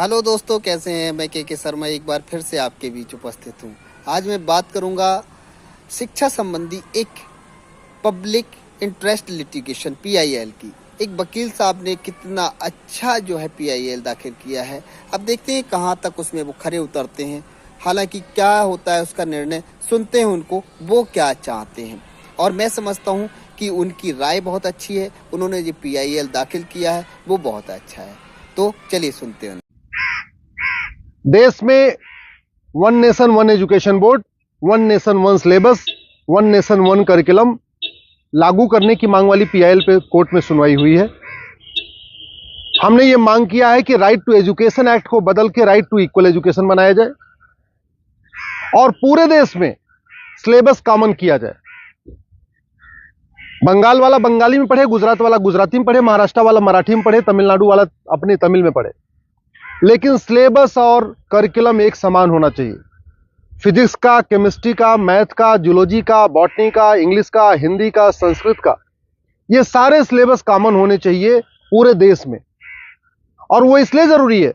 Hello दोस्तों, कैसे हैं। मैं के शर्मा एक बार फिर से आपके बीच उपस्थित हूं। आज मैं बात करूंगा शिक्षा संबंधी एक पब्लिक इंटरेस्ट लिटिगेशन पीआईएल की। एक वकील साहब ने कितना अच्छा जो है पीआईएल दाखिल किया है। अब देखते हैं कहां तक उसमें वो खरे उतरते हैं। हालांकि क्या होता है उसका निर्णय, सुनते हैं उनको वो क्या चाहते हैं। और मैं समझता हूं कि उनकी राय बहुत अच्छी है। उन्होंने जो पीआईएल दाखिल किया है वो बहुत अच्छा है। तो चलिए सुनते हैं। देश में one nation one education board, one nation one syllabus, one nation one curriculum लागू करने की मांग वाली पीआईएल पे कोर्ट में सुनवाई हुई है। हमने ये मांग किया है कि राइट टू एजुकेशन एक्ट को बदल के राइट टू इक्वल एजुकेशन बनाया जाए और पूरे देश में सिलेबस कॉमन किया जाए। बंगाल वाला बंगाली में पढ़े, गुजरात वाला गुजराती में पढ़े, महाराष्ट्र वाला मराठी में पढ़े, तमिलनाडु वाला अपनी तमिल में पढ़े, लेकिन सिलेबस और करिकुलम एक समान होना चाहिए। फिजिक्स का, केमिस्ट्री का, मैथ का, जूलॉजी का, बॉटनी का, इंग्लिश का, हिंदी का, संस्कृत का, ये सारे सिलेबस कॉमन होने चाहिए पूरे देश में। और वो इसलिए जरूरी है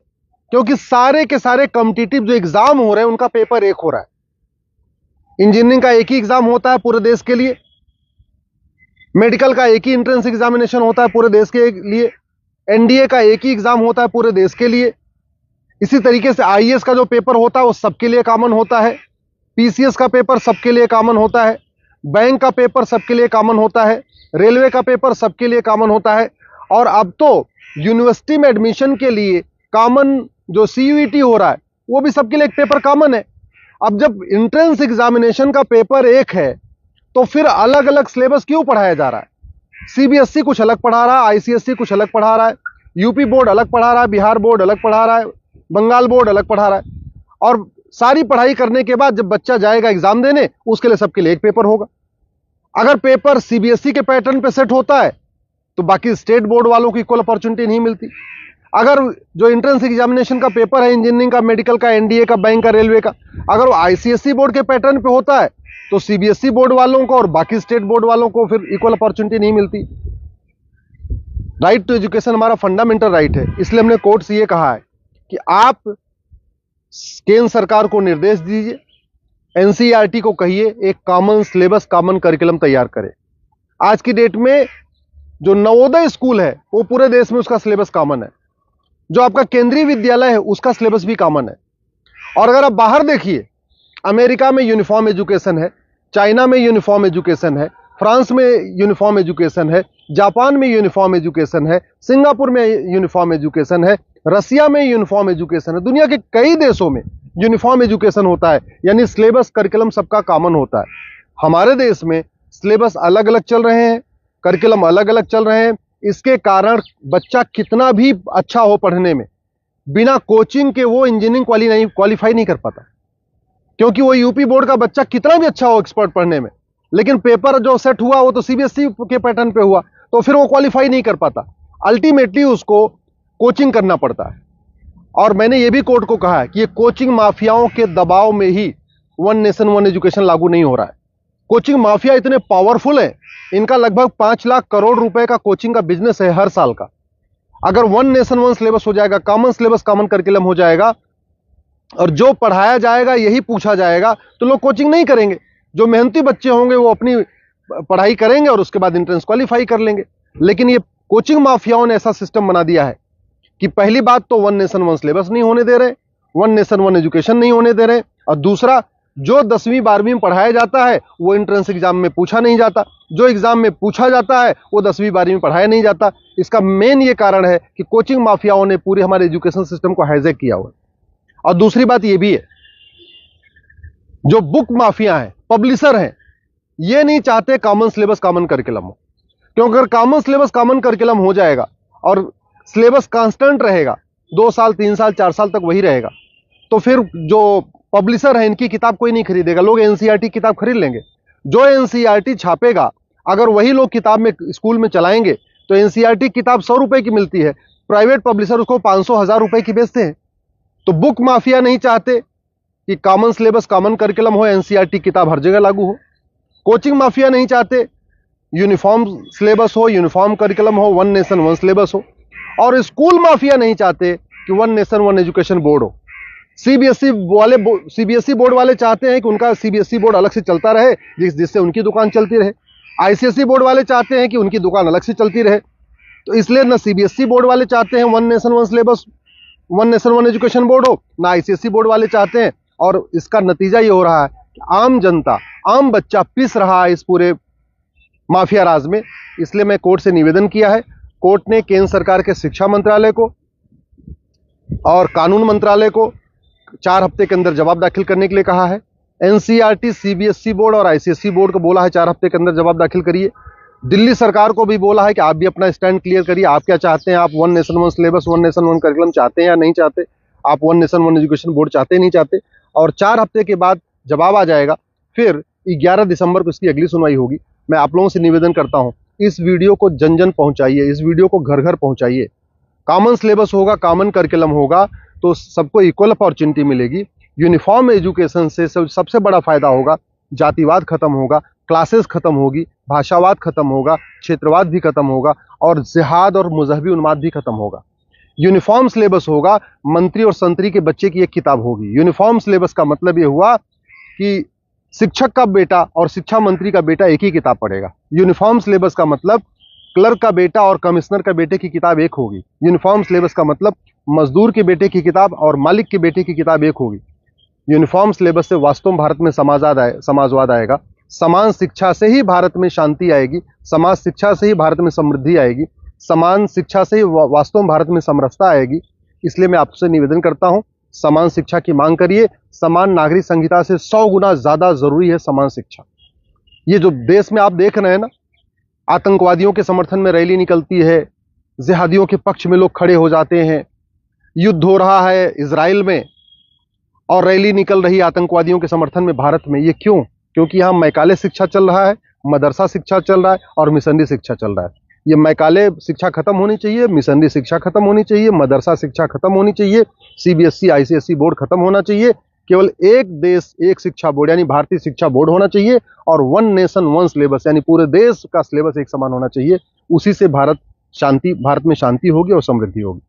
क्योंकि सारे के सारे कॉम्पिटिटिव जो एग्जाम हो रहे हैं उनका पेपर एक हो रहा है। इंजीनियरिंग का एक ही एग्जाम होता है पूरे देश के लिए, मेडिकल का एक ही एंट्रेंस एग्जामिनेशन होता है पूरे देश के लिए, एनडीए का एक ही एग्जाम होता है पूरे देश के लिए। इसी तरीके से आईएएस का जो पेपर होता है वो सबके लिए कॉमन होता है, पीसीएस का पेपर सबके लिए कॉमन होता है, बैंक का पेपर सबके लिए कॉमन होता है, रेलवे का पेपर सबके लिए कॉमन होता है। और अब तो यूनिवर्सिटी में एडमिशन के लिए कॉमन जो सीयूईटी हो रहा है वो भी सबके लिए एक पेपर कॉमन है। अब जब एंट्रेंस एग्जामिनेशन का पेपर एक है तो फिर अलग अलग सिलेबस क्यों पढ़ाया जा रहा है? सीबीएसई कुछ अलग पढ़ा रहा है, आईसीएसई कुछ अलग पढ़ा रहा है, यूपी बोर्ड अलग पढ़ा रहा है, बिहार बोर्ड अलग पढ़ा रहा है, बंगाल बोर्ड अलग पढ़ा रहा है। और सारी पढ़ाई करने के बाद जब बच्चा जाएगा एग्जाम देने, उसके लिए सबके लिए एक पेपर होगा। अगर पेपर सीबीएसई के पैटर्न पे सेट होता है तो बाकी स्टेट बोर्ड वालों को इक्वल अपॉर्चुनिटी नहीं मिलती। अगर जो एंट्रेंस एग्जामिनेशन का पेपर है इंजीनियरिंग का, मेडिकल का, एनडीए का, बैंक का, रेलवे का, अगर वो आईसीएसई बोर्ड के पैटर्न पे होता है तो सीबीएसई बोर्ड वालों को और बाकी स्टेट बोर्ड वालों को फिर इक्वल अपॉर्चुनिटी नहीं मिलती। राइट टू एजुकेशन हमारा फंडामेंटल राइट है, इसलिए हमने कोर्ट से ये कहा है कि आप केंद्र सरकार को निर्देश दीजिए, एनसीईआरटी को कहिए एक कॉमन सिलेबस, कॉमन करिकुलम तैयार करे। आज की डेट में जो नवोदय स्कूल है वो पूरे देश में उसका सिलेबस कॉमन है, जो आपका केंद्रीय विद्यालय है उसका सिलेबस भी कॉमन है। और अगर आप बाहर देखिए, अमेरिका में यूनिफॉर्म एजुकेशन है, चाइना में यूनिफॉर्म एजुकेशन है, फ्रांस में यूनिफॉर्म एजुकेशन है, जापान में यूनिफॉर्म एजुकेशन है, सिंगापुर में यूनिफॉर्म एजुकेशन है, रसिया में यूनिफॉर्म एजुकेशन है, दुनिया के कई देशों में यूनिफॉर्म एजुकेशन होता है, यानी सिलेबस करिकुलम सबका कॉमन होता है। हमारे देश में सिलेबस अलग अलग चल रहे हैं, करिकुलम अलग अलग चल रहे हैं। इसके कारण बच्चा कितना भी अच्छा हो पढ़ने में, बिना कोचिंग के वो इंजीनियरिंग क्वालिफाई नहीं कर पाता। क्योंकि वो यूपी बोर्ड का बच्चा कितना भी अच्छा हो एक्सपर्ट पढ़ने में, लेकिन पेपर जो सेट हुआ वो तो सीबीएसई के पैटर्न पे हुआ, तो फिर वो क्वालिफाई नहीं कर पाता। अल्टीमेटली उसको कोचिंग करना पड़ता है। और मैंने ये भी कोर्ट को कहा है कि ये कोचिंग माफियाओं के दबाव में ही वन नेशन वन एजुकेशन लागू नहीं हो रहा है। कोचिंग माफिया इतने पावरफुल है, इनका लगभग 5 लाख करोड़ रुपए का कोचिंग का बिजनेस है हर साल का। अगर वन नेशन वन सिलेबस हो जाएगा, कॉमन सिलेबस, कॉमन करिकुलम हो जाएगा और जो पढ़ाया जाएगा यही पूछा जाएगा, तो लोग कोचिंग नहीं करेंगे। जो मेहनती बच्चे होंगे वो अपनी पढ़ाई करेंगे और उसके बाद एंट्रेंस क्वालिफाई कर लेंगे। लेकिन ये कोचिंग माफियाओं ने ऐसा सिस्टम बना दिया है कि पहली बात तो वन नेशन वन सिलेबस नहीं होने दे रहे, वन नेशन वन एजुकेशन नहीं होने दे रहे, और दूसरा जो 10वीं 12वीं में पढ़ाया जाता है वो एंट्रेंस एग्जाम में पूछा नहीं जाता, जो एग्जाम में पूछा जाता है वो 10वीं 12वीं में पढ़ाया नहीं जाता। इसका मेन ये कारण है कि कोचिंग माफियाओं ने पूरे हमारे एजुकेशन सिस्टम को हाईजैक किया हुआ है। और दूसरी बात ये भी है, जो बुक माफिया हैं, पब्लिशर हैं, ये नहीं चाहते कॉमन सिलेबस कॉमन करिकुलम हो। क्योंकि अगर कॉमन सिलेबस कॉमन करिकुलम हो जाएगा और सिलेबस कांस्टेंट रहेगा, 2 साल 3 साल 4 साल तक वही रहेगा, तो फिर जो पब्लिशर है इनकी किताब कोई नहीं खरीदेगा, लोग एनसीईआरटी किताब खरीद लेंगे। जो एनसीईआरटी छापेगा अगर वही लोग किताब में स्कूल में चलाएंगे तो एनसीईआरटी किताब 100 रुपए की मिलती है, प्राइवेट पब्लिशर उसको 500-1000 रुपए की बेचते हैं। तो बुक माफिया नहीं चाहते कि कॉमन सिलेबस कॉमन करिकुलम हो, एनसीईआरटी किताब हर जगह लागू हो। कोचिंग माफिया नहीं चाहते यूनिफॉर्म सिलेबस हो, यूनिफॉर्म करिकुलम हो, वन नेशन वन सिलेबस हो। और स्कूल माफिया नहीं चाहते कि one nation one education board हो। सीबीएसई बोर्ड वाले चाहते हैं कि उनका सीबीएसई बोर्ड अलग से चलता रहे, जिससे उनकी दुकान चलती रहे। आईसीएसई बोर्ड वाले चाहते हैं कि उनकी दुकान अलग से चलती रहे। तो इसलिए ना सीबीएसई बोर्ड वाले चाहते हैं one nation one syllabus, one nation one education board हो, ना आईसीएसई बोर्ड वाले चाहते हैं। और इसका नतीजा ये हो रहा है कि आम जनता, आम बच्चा पिस रहा है इस पूरे माफिया राज में। इसलिए मैं कोर्ट से निवेदन किया है। कोर्ट ने केंद्र सरकार के शिक्षा मंत्रालय को और कानून मंत्रालय को 4 हफ्ते के अंदर जवाब दाखिल करने के लिए कहा है। एनसीईआरटी, सीबीएसई बोर्ड और आईसीएसई बोर्ड को बोला है 4 हफ्ते के अंदर जवाब दाखिल करिए। दिल्ली सरकार को भी बोला है कि आप भी अपना स्टैंड क्लियर करिए। आप क्या चाहते हैं? आप one nation one syllabus, one nation one curriculum चाहते हैं या नहीं चाहते? आप one nation one education board चाहते नहीं चाहते? और 4 हफ्ते के बाद जवाब आ जाएगा। फिर 11 दिसंबर को इसकी अगली सुनवाई होगी। मैं आप लोगों से निवेदन करता हूं, इस वीडियो को जन जन पहुंचाइए, इस वीडियो को घर घर पहुंचाइए। कॉमन सिलेबस होगा, कॉमन करिकुलम होगा तो सबको इक्वल अपॉर्चुनिटी मिलेगी। यूनिफॉर्म एजुकेशन से सबसे बड़ा फायदा होगा, जातिवाद खत्म होगा, क्लासेस खत्म होगी, भाषावाद खत्म होगा, क्षेत्रवाद भी खत्म होगा और जिहाद और मजहबी उन्माद भी खत्म होगा। यूनिफॉर्म सिलेबस होगा, मंत्री और संतरी के बच्चे की एक किताब होगी। यूनिफॉर्म सिलेबस का मतलब यह हुआ कि शिक्षक का बेटा और शिक्षा मंत्री का बेटा एक ही किताब पढ़ेगा। यूनिफॉर्म सिलेबस का मतलब क्लर्क का बेटा और कमिश्नर का बेटे की किताब एक होगी। यूनिफॉर्म सिलेबस का मतलब मजदूर के बेटे की किताब और मालिक के बेटे की किताब एक होगी। यूनिफॉर्म सिलेबस से वास्तव में भारत में समाजवाद आएगा। समान शिक्षा से ही भारत में शांति आएगी, समाज शिक्षा से ही भारत में समृद्धि आएगी, समान शिक्षा से ही वास्तव में भारत में समरसता आएगी। इसलिए मैं आपसे निवेदन करता हूं, समान शिक्षा की मांग करिए। समान नागरिक संहिता से 100 गुना ज्यादा जरूरी है समान शिक्षा। ये जो देश में आप देख रहे हैं ना, आतंकवादियों के समर्थन में रैली निकलती है, जिहादियों के पक्ष में लोग खड़े हो जाते हैं, युद्ध हो रहा है इजराइल में और रैली निकल रही है आतंकवादियों के समर्थन में भारत में। ये क्यों? क्योंकि यहाँ मैकाले शिक्षा चल रहा है, मदरसा शिक्षा चल रहा है और मिशनरी शिक्षा चल रहा है। ये मैकाले शिक्षा खत्म होनी चाहिए, मिशनरी शिक्षा खत्म होनी चाहिए, मदरसा शिक्षा खत्म होनी चाहिए, सीबीएसई आईसीएसई बोर्ड खत्म होना चाहिए। केवल एक देश एक शिक्षा बोर्ड यानी भारतीय शिक्षा बोर्ड होना चाहिए और वन नेशन वन सिलेबस यानी पूरे देश का सिलेबस एक समान होना चाहिए। उसी से भारत में शांति होगी और समृद्धि होगी।